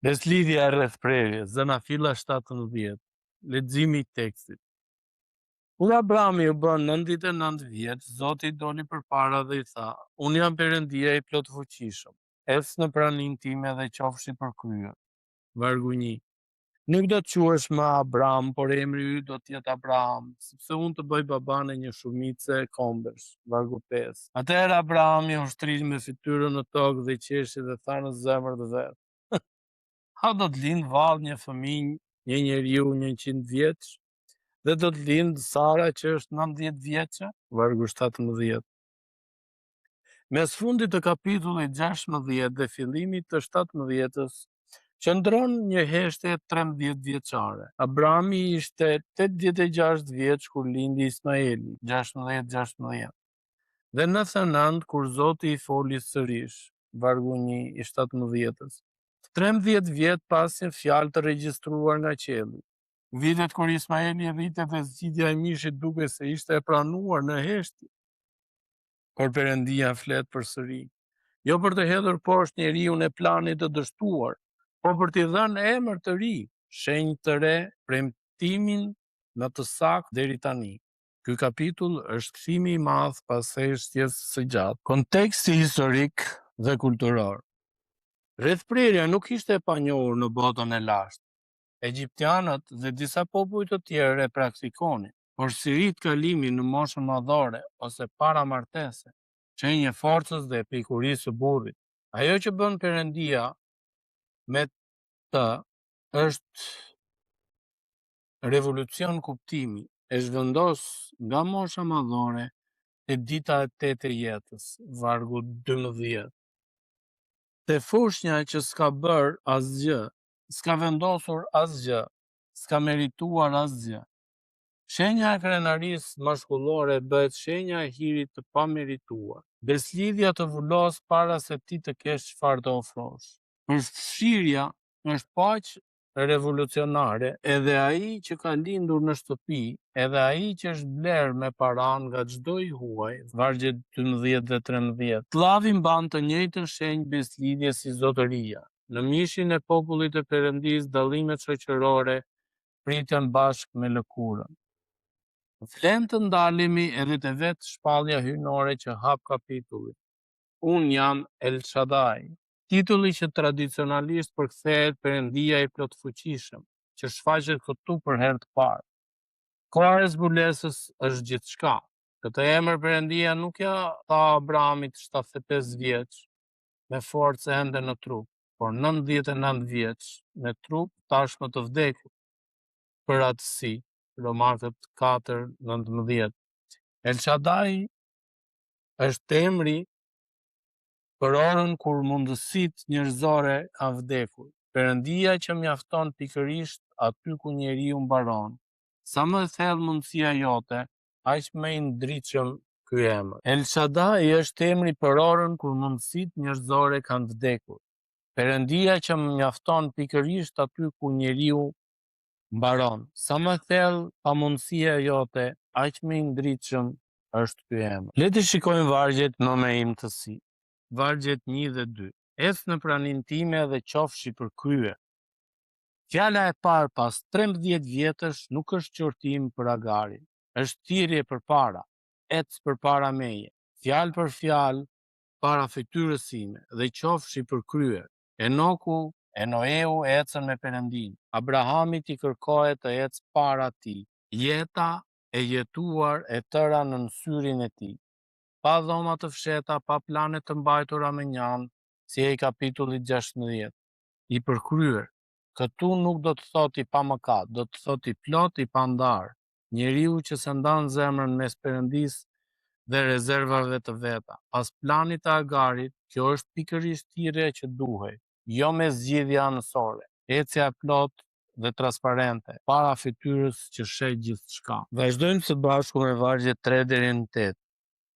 Beslidhja e rreth prerjes, zëna filla 17, leximi i tekstit. Kur Abrami u bën 99 vjeç, Zoti doli përpara dhe i tha: Unë jam Perëndia i plot fuqishëm. Ec në praninë time dhe qofshi përkryer. Vargu 1. Nuk do të quhesh më Abram, por emri yt do të jetë Abraham, sepse unë të bëj baban e një shumice kombësh. Vargu 5. Atëherë Abrahami u shtrit me fytyrën në tokë dhe i qeshi dhe tha në zemër të vet: Ha do të lind vallë një fëmijë, një njeriu 100 vjeç, dhe do të lind Sara që është 90 vjeçe? Vargu 17. Mes fundit të kapitullit 16 dhe fillimit të 17-s, qëndron një heshtje 13 vjeçare. Abrami ishte 86 vjeç kur lindi Ismaeli, 16-16, dhe 99 kur Zoti i foli sërish, vargu 1 i 17-s. 13 vjet pas një fjalë të regjistruar nga qielli. Vitet kur Ismaeli rritet dhe zgjidhja e mishit duke se ishte e pranuar në heshtje. Por Perëndia flet përsëri, jo për të hedhur poshtë njeriun e planit të dështuar, por për t'i dhënë emër të ri, shenjë të re, premtimin në të saktë deri tani. Ky kapitull është kthimi i madh pas heshtjes së gjatë. Konteksti historik dhe kulturor. Rrethprerja nuk ishte e panjohur në botën e lashtë. Egjiptianët dhe disa popull të tjerë e praktikonin, por si rit kalimi në moshën madhore ose para martese, shenjë forcës dhe pikurisë së burrit. Ajo që bën Perëndia me të është revolucion kuptimi, e zhvendos nga mosha madhore te dita e 8 e jetës, vargu 12. Te fushnja që s'ka bër asgjë, s'ka vendosur asgjë, s'ka merituar asgjë. Shenja e krenarisë mashkullore bëhet shenja e hirit të pamerituar. Beslidhja të vullos para se ti të kesh çfarë të ofrosh. Përfshirja është paq revolucionare, edhe ai që ka lindur në shtëpi, edhe ai që është bler me paran nga çdo i huaj, vargje 12 dhe 13. Sllavin mban të njëjtën shenjë beslidhje si zotëria. Në mishin e popullit të Perëndisë, dallimet shoqërore pritën bashkë me lëkurën. Vlen të ndalemi edhe te vetë shpallja hyjnore që hap kapitullit. Unë jam El Shaddai, titulli që tradicionalisht përkthehet Perëndia i plot fuqishëm, që shfaqet këtu për herë të parë. Koha e zbulesës është gjithçka. Këtë emër Perëndia nuk ja tha Abrahamit 75 vjeç me forcë ende në trup, por 99 vjeç me trup tashmë të vdekur. Për atësi, Romakët 4:19. El Shaddai është emri për orën kur mundësitë njerëzore kanë vdekur. Perëndia që mjafton pikërisht aty ku njeriu mbaron. Sa më e thellë mundësia jote, aq më i ndritshëm ky emër. El Shaddai është emri për orën kur mundësitë njerëzore kanë vdekur. Perëndia që mjafton pikërisht aty ku njeriu mbaron. Sa më thellë pamundësia jote, aq më i ndritshëm është ky emër. Le të shikojmë vargjet në me imtësi. Vargjet 1 dhe 2. Ec në praninë time dhe qofshi përkryer. Fjala e parë pas 13 vjetësh nuk është qortim për Agarin, është thirrje përpara, ec përpara meje, fjalë për fjalë para fytyrës sime dhe qofshi përkryer. Enoku e Noeu ecën me Perëndinë. Abrahamit i kërkohet të ecë para tij. Jeta e jetuar e tëra në syrin e tij. Pa dhoma të fsheta, pa plane të mbajtura me njanë, si e kapitullit 16. I përkryer. Këtu nuk do të thot i pa mëkat, do të thot i plot, i pa ndarë. Njeriu që se ndan zemrën mes Perëndisë dhe rezervave të veta. Pas planit të Agarit, kjo është pikërisht thirrja që duhej, jo me zgjidhje anësore. Ecja plot dhe transparente, para fytyrës që sheh gjithçka. Vazhdojmë së bashku me vargjet 3 deri në 8.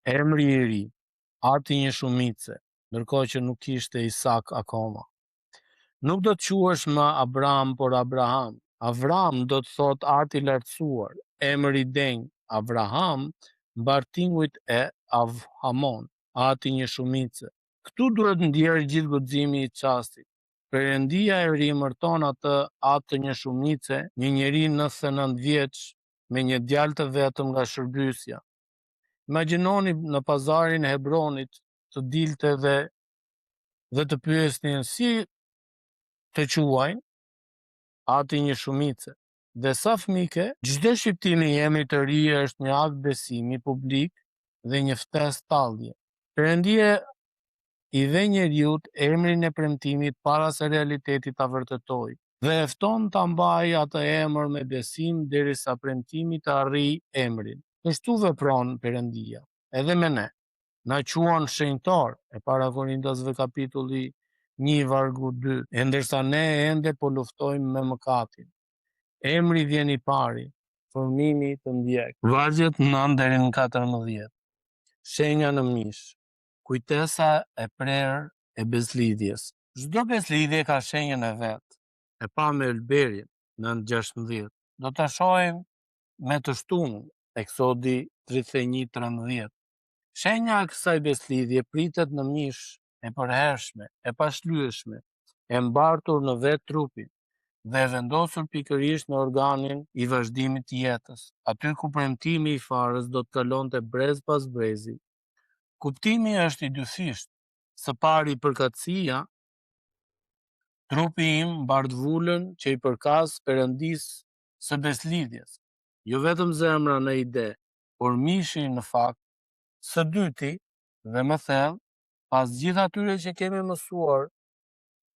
Emri i ri, ati një shumice, ndërkohë që nuk ishte Isak akoma. Nuk do të quhesh më Abram, por Abraham. Avram do të thot ati lartësuar, emër i denj. Abraham, mbartingujt e Avhamon, ati një shumice. Këtu duhet ndjerë gjithë guximi i çastit. Perëndia e rimërton atë një shumice, një njeri 99 vjeç me një djalë të vetëm nga shërbysja. Imagjinoni në pazarin e Hebronit të dilte dhe të pyesnin si të quajnë ati një shumice. Dhe sa fëmike, çdo shqiptimi i emrit të ri është një akt besimi publik dhe një ftesë tallje. Perëndia i dhe njeriut emrin e premtimit para se realiteti ta vërtetoj dhe e fton ta mbajë atë emër me besim derisa premtimi të arrijë emrin. Kështu vepron Perëndia edhe me ne. Na quan shenjtar e para Korintasve kapitulli 1 vargu 2, e ndërsa ne ende po luftojmë me mëkatin. Emri vjen i pari, formimi të ndjek. Vargjet 9 deri në 14. Shenja në mish. Kujtesa e prerë e beslidhjes. Çdo beslidhje ka shenjën e vet. E pa me Elberin në 16. Do ta shohim me të shtunën, Eksodi 31:13. Shenja e kësaj beslidhje pritet në mish e përhershme, e pashlyeshme, e mbartur në vetë trupin dhe e vendosur pikërisht në organin i vazhdimit të jetës, aty ku premtimi i farës do të kalonte brez pas brezi. Kuptimi është i dyfisht. Së pari përkatësia, trupi im mbart vulën që i përkas Perëndisë së beslidhjes, jo vetëm zemra në ide, por mishi në fakt. Së dyti, dhe më thellë, pas gjithë atyre që kemi mësuar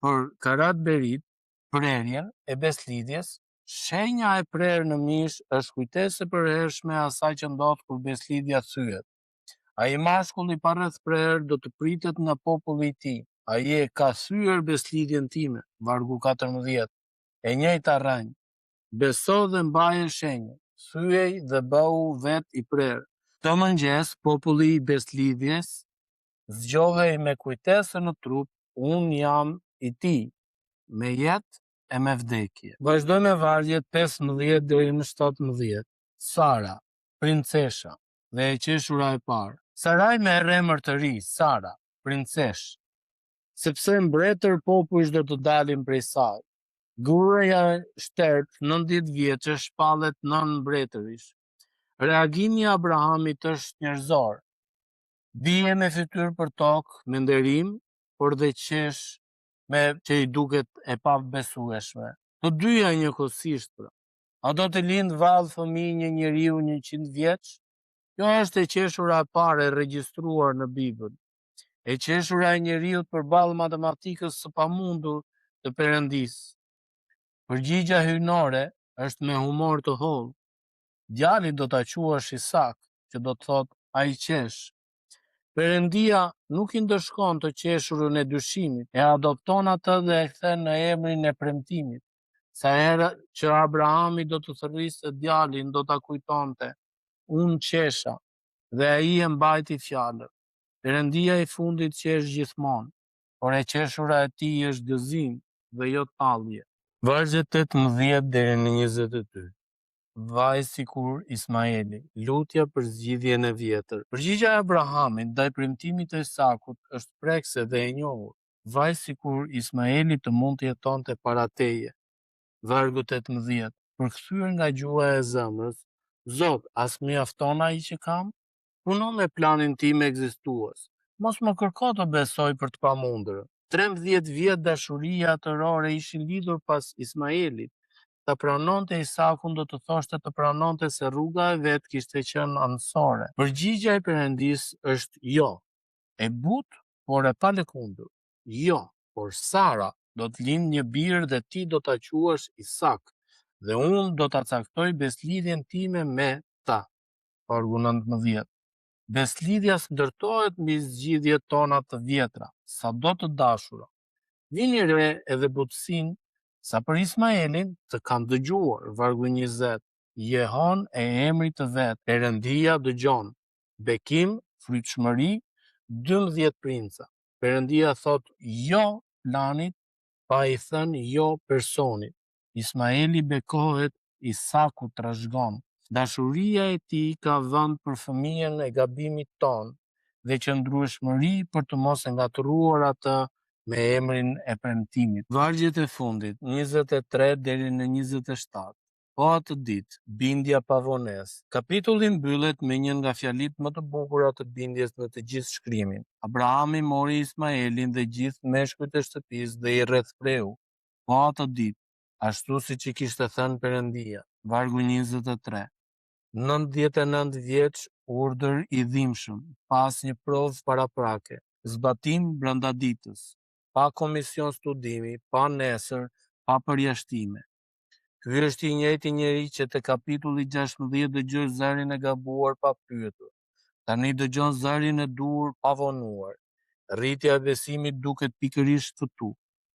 për karat berit, prerjen e beslidhjes, shenja e prerë në mish është kujtesë e përhershme e asaj që ndodh kur beslidhja thyet. Ai mashkulli pa rreth prerë do të pritet nga populli i tij. Ai e ka thyer beslidhjen time, vargu 14. E njëjta rënjë. Beso dhe mbaje shenjën, thyej dhe bëu vet i prerë. Të mëngjes, populli i beslidhjes zgjohej me kujtesën në trup, unë jam i tij, me jetë e me vdekje. Vazhdoj me vargjet 15 deri në 17. Sara, princesha dhe e qeshura e parë. Saraj merr emër të ri, Sara, princeshë, sepse mbretër popujsh do të dalin prej saj. Gruaja shtert, 90 vjeçë, shpallet nën mbretërish. Reagimi i Abrahamit është njerëzor. Bie me fytyrë për tokë, me nderim, por dhe qesh me që i duket e pabesueshme. Të dyja njëkohësisht pra. A do të lindë vallë fëmijë një njeriu 100 vjeç? Kjo është e qeshura e parë e regjistruar në Bibël. E qeshura e njeriut përballë matematikës së pamundur të Perëndisë. Përgjigja hyjnore është me humor të hollë. Djali do ta quash Isak, që do të thotë ai qesh. Perëndia nuk i ndëshkon të qeshurën e dyshimit, e adopton atë dhe e kthen në emrin e premtimit. Sa herë që Abrahami do të thërriste djalin, do ta kujtonte, unë qesha, dhe ai e mbajti fjalën. Perëndia i fundit qesh gjithmonë, por e qeshura e tij është gëzim dhe jo tallje. Vargjet 18 deri në 22. Vaj sikur Ismaeli, lutja për zgjidhjen e vjetër. Përgjigja e Abrahamit ndaj premtimit të Isakut është prekse dhe e njohur. Vaj sikur Ismaeli të mund të jetonte para teje. Vargu 18. Përkthyer nga gjuha e zemrës, Zot, as mjafton ai që kam? Punon me planin tim ekzistues. Mos më kërko të besoj për të pamundërën. 13 vjet dashuria atërore ishin lidhur pas Ismaelit. Ta pranonte Isakun do të thoshte të pranonte se rruga e vet kishte qenë anësore. Përgjigja e Perëndisë është jo. E butë, por e pa lëkundur. Jo, por Sara do të lindë një birë dhe ti do ta quash Isak, dhe unë do ta caktoj beslidhjen time me ta. Vargu 19. Beslidhja ndërtohet mbi zgjidhjet tona të vjetra, sado të dashura. Vini re edhe butësinë. Sa për Ismaelin, të kam dëgjuar, vargu 20, Jehon e emrit të vet, Perëndia dëgjon, bekim, frytshmëri, 12 princa. Perëndia thot jo planit, pa i thënë jo personit. Ismaeli bekohet, Isaku trashëgon. Dashuria e tij ka vënd për fëmijën e gabimit ton dhe qëndrueshmëri për të mos e ngatruar atë me emrin e premtimit. Vargjet e fundit, 23 deri në 27. Po atë ditë, bindja pa vonesë. Kapitulli mbyllet me një nga fjalitë më të bukura të bindjes në të gjithë shkrimin. Abrahami mori Ismaelin dhe gjithë meshkujt e shtëpisë dhe I rrethpreu. Po atë ditë, ashtu siç I kishte thënë Perëndia. Vargu 23. 99 vjeç urdhër I dhimbshëm, pas një provë paraprake, zbatim brenda ditës, pa komision studimi, pa nesër, pa përjashtime. Ky është I njëjti njeri që te kapitulli 16 dëgjoi zërin e gabuar pa pyetur. Tani dëgjon zërin e dur pa vonuar. Rritja e besimit duket pikërisht këtu.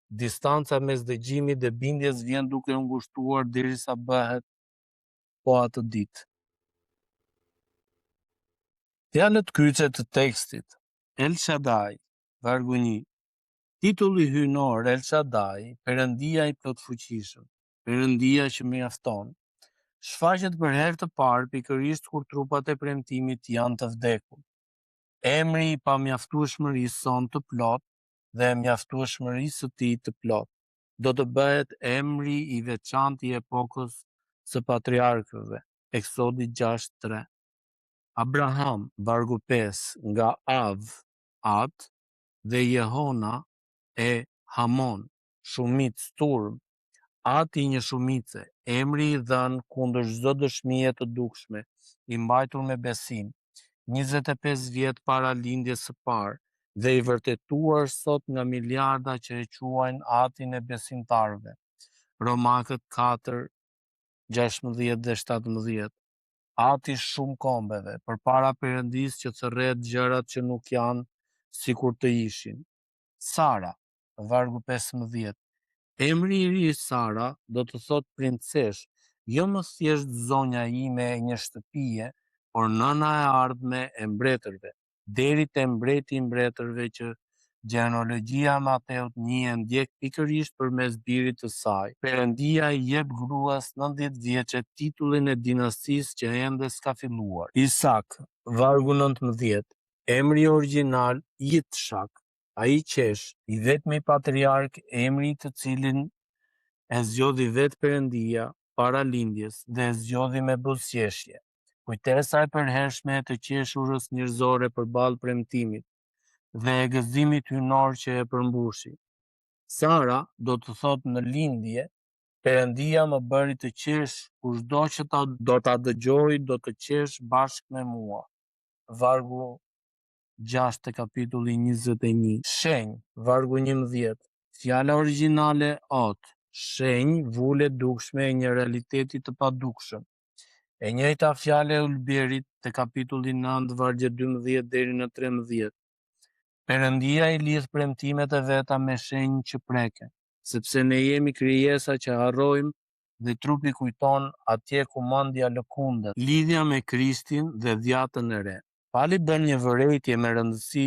Distanca mes dëgjimit dhe bindjes vjen duke u ngushtuar derisa bëhet po atë ditë. Fjalët kryqe të tekstit. El Shaddai, vargu 1. Titulli hyjnor El Shaddai, Perëndia I plotfuqishëm, Perëndia që mjafton, shfaqet për herë të parë pikërisht kur trupat e premtimit janë të vdekur. Emri I pamjaftueshmërisë son të plot dhe mjaftueshmërisë së Tij të plot. Do të bëhet emri I veçantë I epokës së patriarkëve. Eksodi 6:3. Abraham, vargu 5, nga Av, At, dhe Jehona e Hamon, shumicë turm, Ati një shumice, emri I dhënë kundër çdo dëshmie të dukshme, I mbajtur me besim, 25 vjet para lindjes së parë, dhe I vërtetuar sot nga miliarda që e quajnë Atin e besimtarëve. Romakët 4, 16 dhe 17. Ati shumë kombeve, përpara Perëndisë që thërret gjërat që nuk janë sikur të ishin. Sara, vargu 15. Emri I ri Sara do të thotë princesh, jo më thjesht zonja ime e një shtëpie, por nëna e ardhme e mbretërve, deri te mbreti I mbretërve që gjenealogjia e Mateut 1 e ndjek pikërisht përmes birit të saj. Perëndia I jep gruas 90 vjeçe titullin e dinastisë që ende s'ka filluar. Isak, vargu 19. Emri origjinal Yitzhak, ai qesh, I vetmi patriark, emri të cilin e zgjodhi vetë Perëndia para lindjes dhe e zgjodhi me buzëqeshje. Kujtesa e përhershme e të qeshurës njerëzore përballë premtimit dhe e gëzimit hyjnor që e përmbushi. Sara do të thotë në lindje, Perëndia më bëri të qesh, kushdo që do ta dëgjoj do të qesh bashkë me mua. Vargu 6 të kapitulli 21. Shenjë, vargu 11. Fjala origjinale ot, shenjë, vule dukshme e një realiteti të padukshëm. E njëjta fjale e Ulberit te kapitulli 9, vargje 12 deri në 13. Perëndia I lidh premtimet e veta me shenjë që preken, sepse ne jemi krijesa që harrojmë dhe trupi kujton atje ku mendja lëkundet. Lidhja me Krishtin dhe dhjatën e re. Pali bën një vërejtje me rëndësi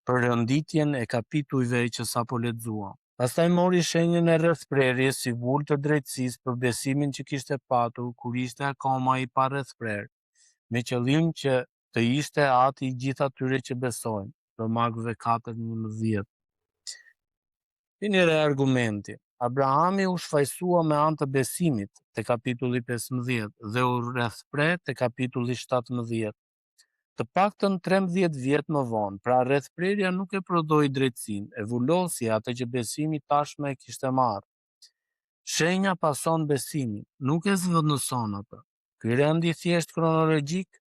për rënditjen e kapitujve që sapo lexuam. Pastaj mori shenjën e rrethprerjes si vulë të drejtësisë për besimin që kishte patur kur ishte akoma I pa rrethprer, me qëllim që të ishte ati I gjithë atyre që besojnë. Romakëve 4:11. Vini re argumenti. Abrahami u shfaqsua me anë të besimit te kapitulli 15 dhe u rrethpre te kapitulli 17. Të paktën 13 vjet më vonë, pra rrethprerja nuk e prodhoi drejtësinë, e vulosi atë që besimi tashmë e kishte marrë. Shenja pason besimin, nuk e zvendëson atë. Ky rendi thjesht kronologjik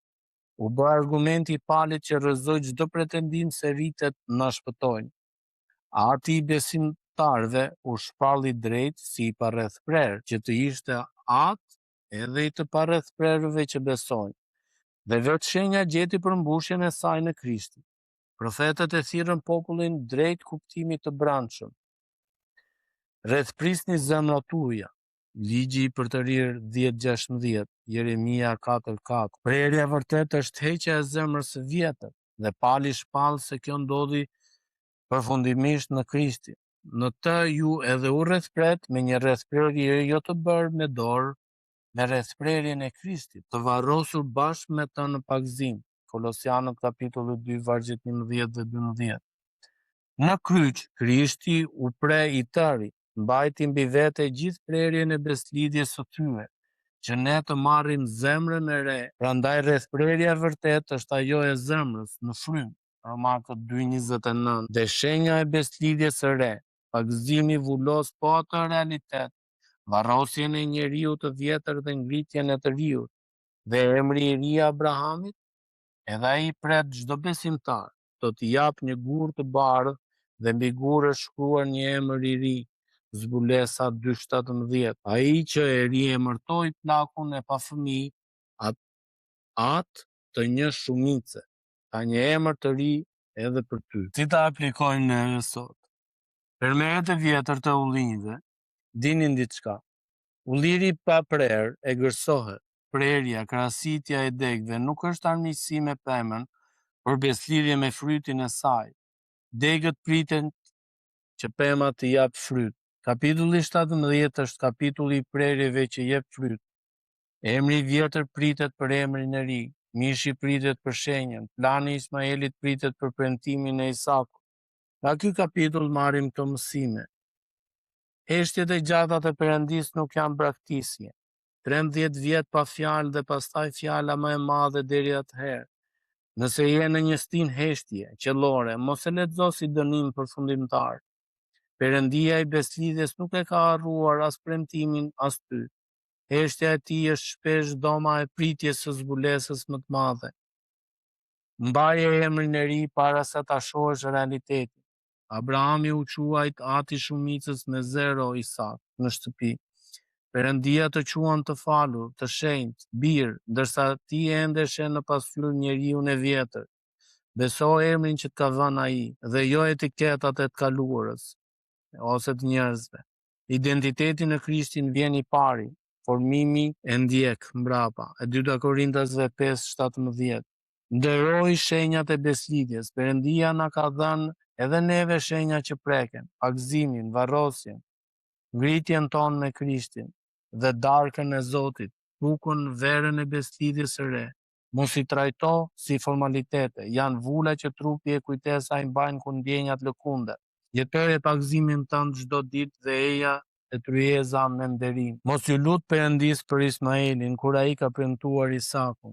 u bë argumenti I palit që rrëzoi çdo pretendim se rritet na shpëtojnë. Ati I besimtarëve u shpalli drejt si I parrethprer, që të ishte atë edhe I të parrethprerëve që besojnë. Dhe vetë shenja gjeti përmbushjen e saj në Krishtin. Profetët e thirrën popullin drejt kuptimit të brendshëm. Rrethprisni zemrat tuaja. Ligji I përtërir 10:16, Jeremia 4:4. Prerja vërtet është heqja e zemrës së vjetër dhe pali shpall se kjo ndodhi përfundimisht në Krishtin. Në të ju edhe u rrethpret me një rrethprerje jo të bërë me dorë, me rrethprerjen e Krishtit, të varrosur bashkë me të në pagëzim. Kolosianët kapitulli 2 vargjet 11 dhe 12. Në kryq, Krishti u pre i tëri, mbajti mbi vete gjithë prerjen e beslidhjes së tyre, që ne të marrim zemrën e re. Prandaj rreth prerja e vërtet është ajo e zemrës në frymë. Romakët 2:29. Dhe shenja e beslidhjes së re, pagëzimi vullos po atë realitet, varrosjen e njeriu të vjetër dhe ngritjen e të riut, dhe emri i ri i Abrahamit, edhe ai pret çdo besimtar, do t'i jap një gurë të bardhë dhe mbi gurë është shkruar një emër i ri. Zbulesa 2:17. Ai që e riemërtoi plakun e pafëmijë, atë të një shumice, ka një emër të ri edhe për ty. Si ta aplikojmë ne sot? Përmeret e vjetër të ullinjve, dinin diçka. Ulliri pa prerë e gërsohet. Prerja, krahasitja e degëve nuk është armiqësi me pemën, por beslidhje me frytin e saj. Degët priten që pema të jap fryt. Kapitulli 17 është kapitulli i prerjeve që jep fryt. Emri i vjetër pritet për emrin e ri, mishi pritet për shenjën, plani i Ismaelit pritet për premtimin e Isakut. Nga ky kapitull marrim këto mësime. Heshtjet e gjatat e Perëndis nuk janë braktisje. 13 vjet pa fjalë dhe pastaj fjala më e madhe deri atëherë. Nëse je në një stin heshtje qellore, mos e lexo si dënim përfundimtar. Perëndia i beslidhjes nuk e ka harruar as premtimin as ty. Heshtja e tij është shpesh doma e pritjes së zbulesës më të madhe. Mbaje emrin e ri para se ta shohësh realitetin. Abrahami u quajt ati shumicës me 0 Isak në shtëpi. Perëndia të quan të falur, të shenjtë, birë, ndërsa ti ende shen në pasqyrë njeriun e vjetër. Beso emrin që të ka vënë ai dhe jo etiketat e të kaluarës ose të njerëzve. Identiteti në Krishtin vjen i pari, formimi e ndjek mbrapa. E 2 Korintasve 5:17. Nderoj shenjat e beslidhjes. Perëndia na ka dhënë edhe neve shenja që preken, pagëzimin, varrosjen, ngritjen tonë me Krishtin dhe darkën e Zotit, bukën, verën e beslidhjes së re. Mos i trajto si formalitete, janë vula që trupi e kujtesa i mbajnë kur ndjenjat lëkunde. Jetoje pagëzimin tënd çdo ditë dhe eja e tryeza me nderim. Mos ju lut Perëndis për Ismaelin kur ai ka premtuar Isakun.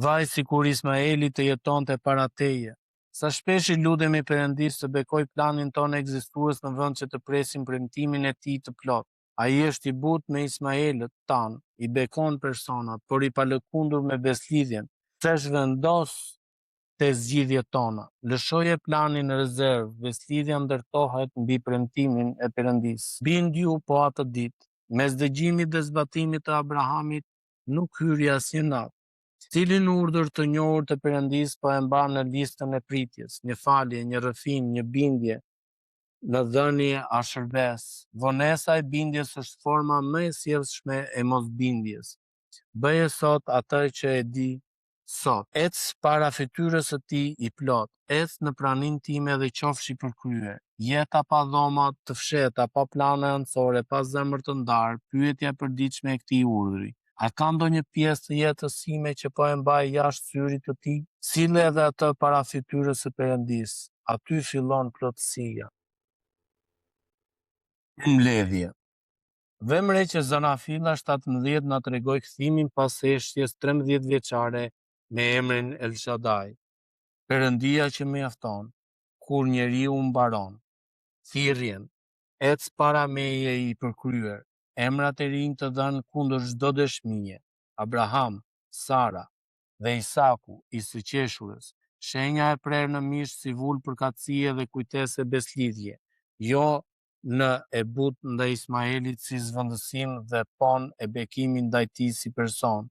Vaj si kur Ismaeli të jetonte para teje. Sa shpesh i ludemi Perëndis të bekoj planin tonë ekzistues në vend që të presim premtimin e tij të plot. Ai është i butë me Ismaelët tanë, i bekon personat, por i palëkundur me beslidhjen. Tsesh vendos te zgjidhjet tona. Lëshoje planin në rezervë, beslidhja ndërtohet mbi premtimin e Perëndis. Bindju po atë ditë, mes dëgjimit dhe zbatimit të Abrahamit, nuk hyri asnjë natë. Cilin urdhër të njohur të Perëndis po e mban në listën e pritjes, një falje, një rrëfim, një bindje, në dhënie a shërbes. Vonesa e bindjes është forma më e sjellshme e mosbindjes. Bëje sot atë që e di sot. Ec para fytyrës së tij i plot, ec në praninë time dhe qofshi përkryer. Jeta pa dhoma të fshehta, pa plane anësore, pa zemër të ndarë, pyetja e përditshme e këtij urdhri. A ka ndonjë pjesë të jetës sime që po e mbaj jashtë syrit të tij? Sille edhe atë para fytyrës së Perëndis. Aty fillon plotësia. Mbledhje. Vemreqe Zanafilla 17 na tregoi kthimin pas heshtjes 13 vjeçare me emrin El Shaddai. Perëndia që mjafton, kur njeriu mbaron. Thirrjen, ec para meje i përkryer. Emrat e rinj të dhënë kundër çdo dëshmie. Abraham, Sara dhe Isaku, i së qeshurës. Shenja e prerë në mish si vul përkatësie dhe kujtese beslidhje. Jo në e butë ndaj Ismaelit si zvendësim dhe pon e bekimin ndaj tij si person.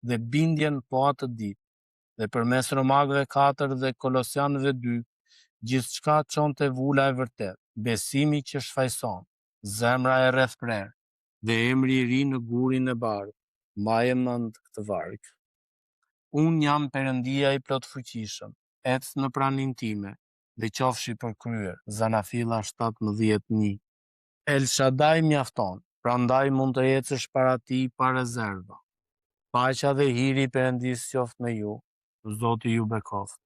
Dhe bindjen po atë ditë. Dhe përmes Romakëve 4 dhe Kolosianëve 2, gjithçka çonte vula e vërtet, besimi që shfaqson, zemra e rreth prerë dhe emri i ri në gurin e bardhë. Mbaje mend këtë varg. Unë jam Perëndia i plotfuqishëm, ec në praninë time dhe qofshi përkryer. Zanafilla 17:1. El Shaddai mjafton, prandaj mund të ecësh para tij pa rezerva. Paqja dhe hiri i Perëndis qoftë me ju. Zoti ju bekoft.